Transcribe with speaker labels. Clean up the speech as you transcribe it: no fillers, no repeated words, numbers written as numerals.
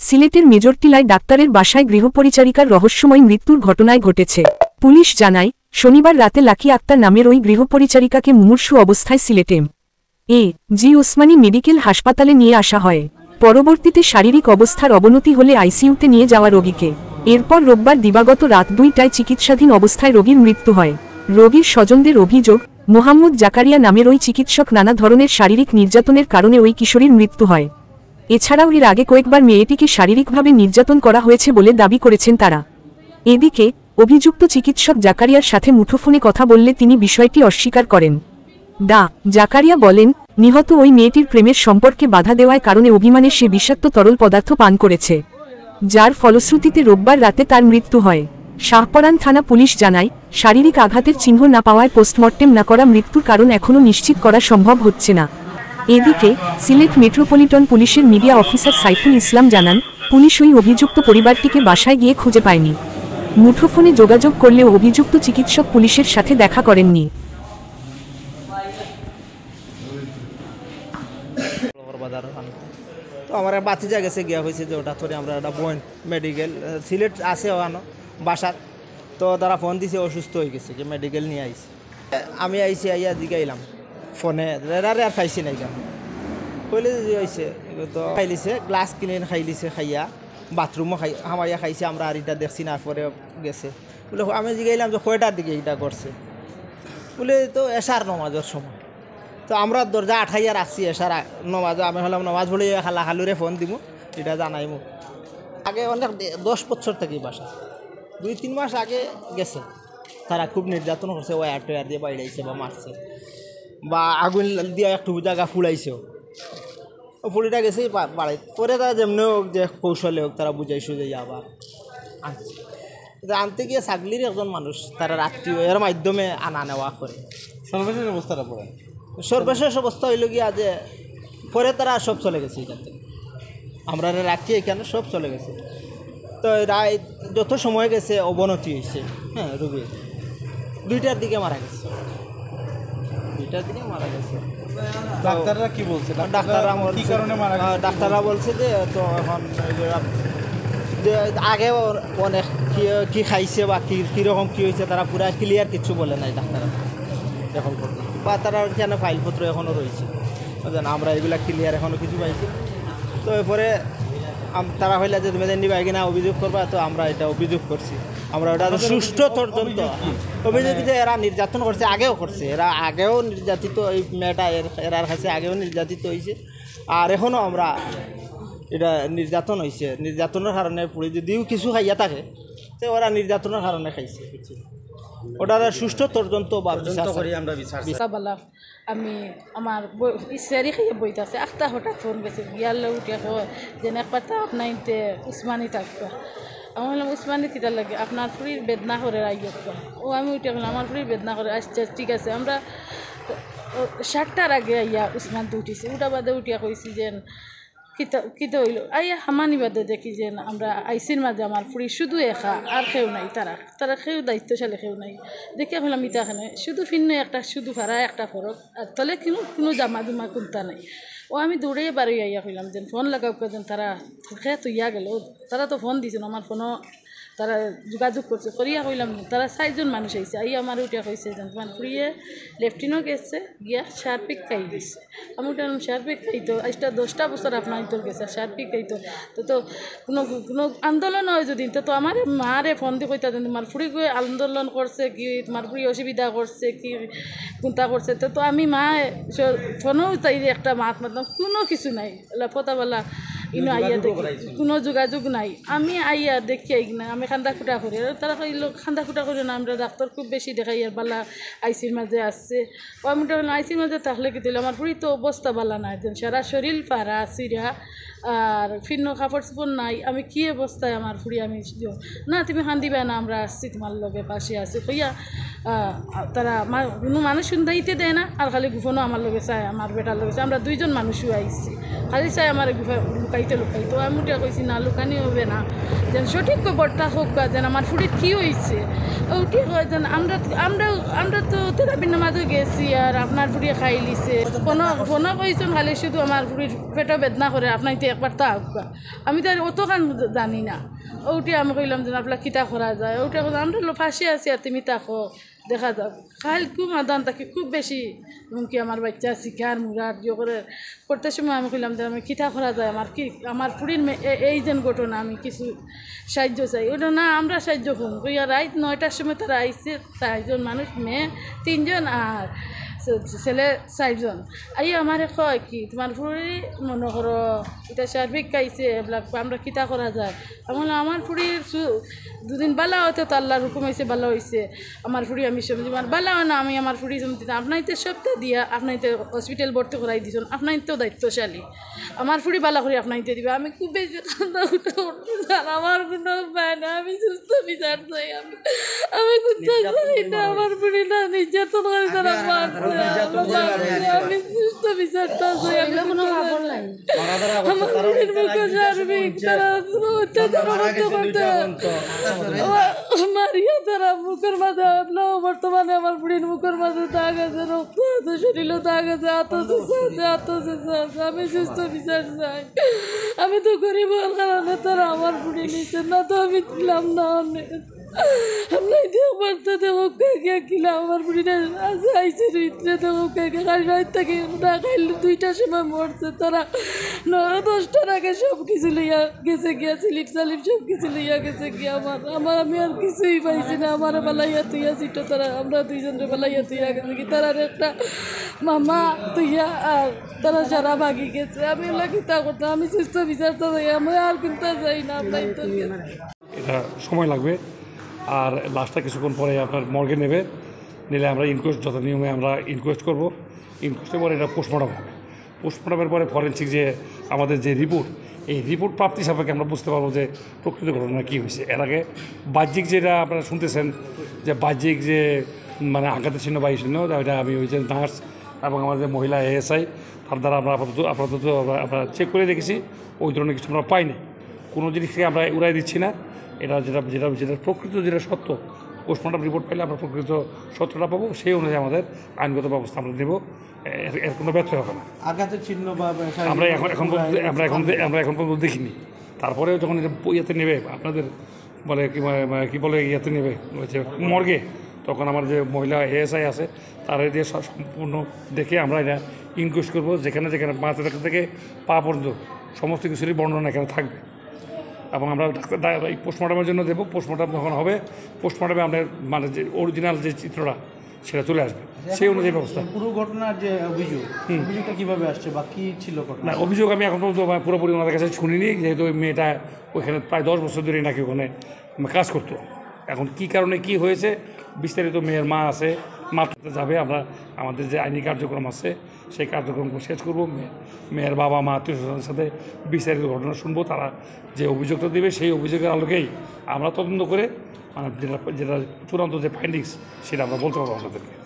Speaker 1: সিলেটের মেজরটিলায় ডাক্তারের বাসায় গৃহপরিচারিকার রহস্যময় মৃত্যুর ঘটনায় ঘটেছে। পুলিশ জানায়, শনিবার রাতে লাকি আক্তার নামের ওই গৃহপরিচারিকাকে মুমূর্ষু অবস্থায় সিলেটে জি ওসমানী মেডিকেল হাসপাতালে নিয়ে আসা হয়। পরবর্তীতে শারীরিক অবস্থার অবনতি হলে আইসিইউতে নিয়ে যাওয়া রোগীকে। এরপর রোববার দিবাগত রাত 2টায় চিকিৎসাধীন অবস্থায় রোগীর মৃত্যু হয়। রোগীর স্বজনদের অভিযোগ, মোহাম্মদ জাকারিয়া নামের ওই চিকিৎসক নানা ধরনের শারীরিক নির্যাতনের কারণে ওই কিশোরীর মৃত্যু হয়। এছাড়াও এর আগে কয়েকবার মেয়েটিকে শারীরিকভাবে নির্যাতন করা হয়েছে বলে দাবি করেছেন তারা। এদিকে অভিযুক্ত চিকিৎসক জাকারিয়ার সাথে মুঠোফোনে কথা বললে তিনি বিষয়টি অস্বীকার করেন। জাকারিয়া বলেন, নিহত ওই মেয়েটির প্রেমের সম্পর্কে বাধা দেওয়ার কারণে অভিমানে সে বিষাক্ত তরল পদার্থ পান করেছে, যার ফলশ্রুতিতে রোববার রাতে তার মৃত্যু হয়। শাহপরান থানা পুলিশ জানায়, শারীরিক আঘাতের চিহ্ন না পাওয়ায় পোস্টমর্টেম না করা মৃত্যুর কারণ এখনও নিশ্চিত করা সম্ভব হচ্ছে না। এদিকে সিলেট মেট্রোপলিটন পুলিশের মিডিয়া অফিসার সাইফুল ইসলাম জানান, পুলিশ ওই অভিযুক্ত পরিবারটিকে বাসায় গিয়ে খুঁজে পায়নি। মুঠোফোনে যোগাযোগ করলেও অভিযুক্ত চিকিৎসক পুলিশের সাথে দেখা করেননি।
Speaker 2: তো আমার বাতিজা গেছে গিয়া হয়েছে যে ওটা ধরে আমরা একটা পয়েন্ট মেডিকেল সিলেট আছে ওখানো বাসার, তো তারা ফোন দিছে অসুস্থ হয়ে গেছে যে মেডিকেল নিয়ে আইছে। আমি আইসি আইয়া জিগাইলাম ফোনে, রেডারে আর খাইছি নাই কেন কইলে যে হয়েছে তো খাইলিছে, গ্লাস কিনে খাইলিছে, খাইয়া বাথরুমও হামাইয়া খাইছে। আমরা আর এটা দেখছি না, পরে গেছে বলে। আমি জিগাইলাম যে কয়টার দিকে এটা করছে বলে, তো এশার নমাজের সময়। তো আমরা দরজা আঠাইয়া রাখছি এসার নমাজ। আমি হলাম নমাজ ভরে খালা খালুরে ফোন দিব, এটা জানাইমু। আগে অনেক 10 বছর থেকে বাসা 2-3 মাস আগে গেছে, তারা খুব নির্যাতন করছে, ওয়ার টোয়ার দিয়ে বাইড়াইছে বা মারছে বা আগুন দিয়ে একটু জায়গা ফুলাইছেও। ও ফুলিটা গেছে বাড়াই, পরে তারা যেমনি হোক যে কৌশলে হোক তারা বুঝাইছো যে আবার আনছে। আনতে গিয়ে ছাগলির একজন মানুষ তারা আত্মীয় এর মাধ্যমে আনা নেওয়া করে।
Speaker 3: সর্বশেষ অবস্থাটা পড়ে
Speaker 2: সর্বশেষ অবস্থা হইল গিয়া যে পরে তারা সব চলে গেছে এখান থেকে, আমরা রাখি এখানে সব চলে গেছে। তো রায় যত সময় গেছে অবনতি হয়েছে। হ্যাঁ, রোগী 2টার দিকে মারা গেছে, 2টার দিকে মারা গেছে।
Speaker 3: ডাক্তাররা কি বলছে?
Speaker 2: ডাক্তাররা বলছে যে তো এখন যে আগে অনেক কী খাইছে বা কীরকম কী হয়েছে তারা পুরা ক্লিয়ার কিছু বলে নাই ডাক্তাররা এখন পর্যন্ত, বা তারা কেন ফাইলপত্র এখনও রয়েছে বুঝলেন, আমরা এগুলা ক্লিয়ার এখনও কিছু পাইছি। তো এরপরে তারা হইলে যে তুমি নিবা কিনা অভিযোগ করবা, তো আমরা এটা অভিযোগ করছি। আমরা ওটা সুষ্ঠু তদন্ত অভিযোগ যে এরা নির্যাতন করছে, আগেও করছে, এরা আগেও নির্যাতিত, এই মেয়েটা এরার কাছে আগেও নির্যাতিত হয়েছে, আর এখনও আমরা এটা নির্যাতন হয়েছে। নির্যাতনের কারণে পুরো যদিও কিছু খাইয়া থাকে, তো ওরা নির্যাতনের কারণে খাইছে কিছু, ওটার সুষ্ঠু তদন্ত বা বিচার করি আমরা।
Speaker 4: আমি আমার ইচ্ছারি খাইয়ে বইতে আছে, একটা হঠাৎ ফোন গেছে গিয়ার লোক উঠে যেন একবার তা আপনার উসমানি থাকবা। আমি বললাম উসমানি কিতার লাগে, আপনার ফুরির বেদনা করে আইয়া। ও আমি উঠে গেলাম, আমার ফুরির বেদনা করে। আচ্ছা ঠিক আছে, আমরা 7টার আগে আইয়া উসমান তো উঠিছি। উঠা বাদে উঠিয়া কইছি যে কিতা হইল, আইয়া হামানি বাদে দেখি যে আমরা আইসির মাঝে আমার ফুরি শুধু একা, আর কেউ নাই, তারা কেউ দায়িত্বশালী কেউ নাই। দেখিয়া হলাম ইতাখানে শুধু ফিন্ন একটা, শুধু ভাড়া একটা ফরক, আর তলে কোনো জামা জুমা কোনটা নাই। ও আমি দৌড়ে বাড়ি আইয়া হইলাম যেন ফোন লাগাও যেন তারা তুইয়া গেল। তারা তো ফোন দিয়েছেন, আমার ফোনও তারা যোগাযোগ করছে, করিয়া কইলাম তারা 4জন মানুষ আইছে। আইয়া আমার উঠিয়া কইছে যেন তোমার ফুরিয়ে লেফটিনও গেছে গিয়া শারপিক খাই দিছে। আমি উঠে শারপিক খাইতো, আজটা 10টা বছর আপনার তোর গেছে শারপিক খাইতো। তো কোনো আন্দোলন হয় যদি, তো আমার মারে ফোন দিয়ে কইতা যেন তোমার ফুরি গিয়ে আন্দোলন করছে কি, তোমার ফুরি অসুবিধা করছে কি, কোনটা করছে। তো আমি মা ফোনও তাই একটা মাত মাতলাম, কোনো কিছু নাই, ফতাবেলা ইনো আইয়া দেখি কোনো যোগাযোগ নাই। আমি আইয়া দেখি না, আমি খান্দা খুঁটা করি, তারা কইল খান্দা খুঁটা করি না, আমরা ডাক্তার খুব বেশি দেখাই আর বালা আইসির মাঝে আসছে। ও আমি আইসির মাঝে থাকলে কি দিল, আমার পুরি তো অবস্থা বালা নাই, সারা শরীর পাড়া চিরা আর ফিন্ন কাপড় চোপড় নাই। আমি কী অবস্থায় আমার ফুরি, আমি না তুমি খান্দিবে না, আমরা আসছি তোমার লগে পাশে আছি কইয়া। তারা কোনো মানুষ শুনতে দেয় না, আর খালি গুফনও আমার লগে চায়, আমার বেটার লগে চায়। আমরা 2জন মানুষও আইসি, খালি চাই আমার লুকাই লুকাইতে লুকাইতো আমি উঠিয়া কইছি না লুকানি হবে না, যেন সঠিক খবরটা হোক যেন আমার ফুড়ির কী হয়েছে। উঠি হয় যেন আমরা তো তেরাবির নামাজও গেছি আর আপনার ফুড়িয়ে খাই লিছে ফোনও কইছেন খালি শুধু আমার ফুড়ির পেটও বেদনা করে আপনার তো একবার তা হোক। আমি তো আর অতখান জানি না। ওটি আমি কইলাম যে আপনার কিতা করা যায়, ওটা আমরা ফাঁসি আছি আর তুমি তাকো দেখা যাক। খাইল খুব মাদান তাকে খুব বেশি এমনকি আমার বাচ্চা শিকার মুরার ইয়ে করে করতে সময় আমি কইলাম যে আমি কিতা করা যায়, আমার ফুড়ির এই যেন ঘটনা আমি কিছু সাহায্য চাই। ওটা না আমরা সাহায্য করুন কইয়া রাত 9টার সময় তারা আইসে 4জন মানুষ, মেয়ে 3জন আর ছেলে 4জন। আই আমার কয় কি তোমার ফুড়ি মনে করো এটা সার্বিক খাইছে এবিলাক আমরা কিতা করা যায়। আমার ফুড়ির দুদিন বালা হতে তো আল্লাহর হুকুম হয়েছে ভালো হয়েছে। আমার ফুড়ি আমি সমঝি আমার বালাও না, আমি আমার ফুড়ি সমঝি আপনাইতে সপ্তাহ দিয়া আপনাইতে হসপিটাল ভর্তি করাই দিছেন, আপনাইতেও দায়িত্বশালী। আমার ফুড়ি বালা করে আপনাইতে দিবে। আমি খুব বেশি কান্দা উঠে আমার কোনো উপায় না, আমি সুস্থ বিচার চাই। আমি খুঁজতে চাই না আমার ফুড়ি না নির্যাতন করে তারা মারছে, আমি সুস্থ বিচারটা চাই। আমার ফুড়ির মুখে সার্বিক তারা অত্যাচার করতে মারিয়া তারা মুখের মাঝে আপনার বর্তমানে আমার বুড়ির মুখের মাঝে দাগ আছে, রক্ত আছে, শরীরে দাগ আছে, আত্মশেষ আছে। আমি সুস্থ বিচার চাই। আমি তো গরিব হওয়ার কারণে তারা আমার বুড়ি নিচ্ছে না, তো আমি ছিলাম না অনেক আমরা পারতে দেবো কে কিলাম আমার বুড়িটা আছে আইসে ভিতরে দেবো কে খাই রাত থেকে না খাইলে 2টার সময় মরছে। তারা 9-10টার আগে সব কিছু লইয়া গেছে গিয়া সিলিপ সালিপ সব কিছু লইয়া গেছে গিয়া আমার আমি আর কিছুই পাইছি না। আমার বেলাইয়া তুইয়া সিটো তারা আমরা 2জনের বেলাইয়া তুইয়া গেছে কি তারার একটা মামা তুইয়া আর তারা সারা ভাগি গেছে। আমি ওগুলা কিতা করতাম, আমি সুস্থ বিচারটা চাই, আমি আর কিনতে চাই না। আপনার তো
Speaker 5: এটা সময় লাগবে আর লাস্টটা কিছুক্ষণ পরে আপনার মর্গে নেবে, নিলে আমরা ইনকোয়েস্ট যত নিয়মে আমরা ইনকোয়েস্ট করব। ইনকোয়েস্টের পরে এটা পোস্টমর্টম হবে। পোস্টমর্টমের পরে ফরেন্সিক যে আমাদের যে রিপোর্ট, এই রিপোর্ট প্রাপ্তি সাপেক্ষে আমরা বুঝতে পারবো যে প্রকৃত ঘটনা কী হয়েছে। এর আগে বাহ্যিক যেটা আপনারা শুনতেছেন যে বাহ্যিক যে মানে আঘাতের চিহ্ন বা এই চিহ্ন, ওইটা আমি ওই যে নার্স এবং আমাদের মহিলা এএসআই তার দ্বারা আমরা আপাতত আমরা চেক করে দেখেছি, ওই ধরনের কিছু আমরা পাইনি। কোনো জিনিসকে আমরা উড়াই দিচ্ছি না। এটা যেটা প্রকৃত যেটা সত্য, পোস্টমর্টম রিপোর্ট পাইলে আমরা প্রকৃত সত্যটা পাবো, সেই অনুযায়ী আমাদের আইনগত ব্যবস্থা আমরা নেব। এর কোনো ব্যর্থ হবে না।
Speaker 3: আঘাতের চিহ্ন বা
Speaker 5: আমরা এখন পর্যন্ত দেখিনি। তারপরে যখন এটা ইয়েতে নেবে আপনাদের বলে কী বলে ইয়েতে নেবে মর্গে, তখন আমার যে মহিলা এএসআই আছে তারা দিয়ে সম্পূর্ণ দেখে আমরা এটা ইনকোয়েস্ট করবো। যেখানে মাথা থেকে পা পর্যন্ত সমস্ত কিছুরই বর্ণনা এখানে থাকবে এবং আমরা ডাক্তার এই পোস্টমর্টমের জন্য দেবো। পোস্টমর্টম যখন হবে, পোস্টমর্টমে আপনার মানে যে অরিজিনাল যে চিত্রটা সেটা চলে আসবে, সেই অনুযায়ী ব্যবস্থা।
Speaker 3: পুরো ঘটনার যে অভিযোগটা কীভাবে আসছে বা কী ছিল
Speaker 5: না, অভিযোগ আমি এখন পর্যন্ত পুরোপুরি ওনাদের কাছে শুনিনি, যেহেতু ওই মেয়েটা ওইখানে প্রায় 10 বছর ধরেই নাকি ওখানে কাজ করতো। এখন কী কারণে কী হয়েছে বিস্তারিত মেয়ের মা আছে, মাত্রাতে যাবে, আমরা আমাদের যে আইনি কার্যক্রম আছে সেই কার্যক্রম শেষ করবো। মেয়ের বাবা মা আত্মীয় স্বজনের সাথে বিস্তারিত ঘটনা শুনবো। তারা যে অভিযোগটা দেবে সেই অভিযোগের আলোকেই আমরা তদন্ত করে মানে যেটা চূড়ান্ত যে ফাইন্ডিংস সেটা আমরা বলতে পারবো আপনাদেরকে।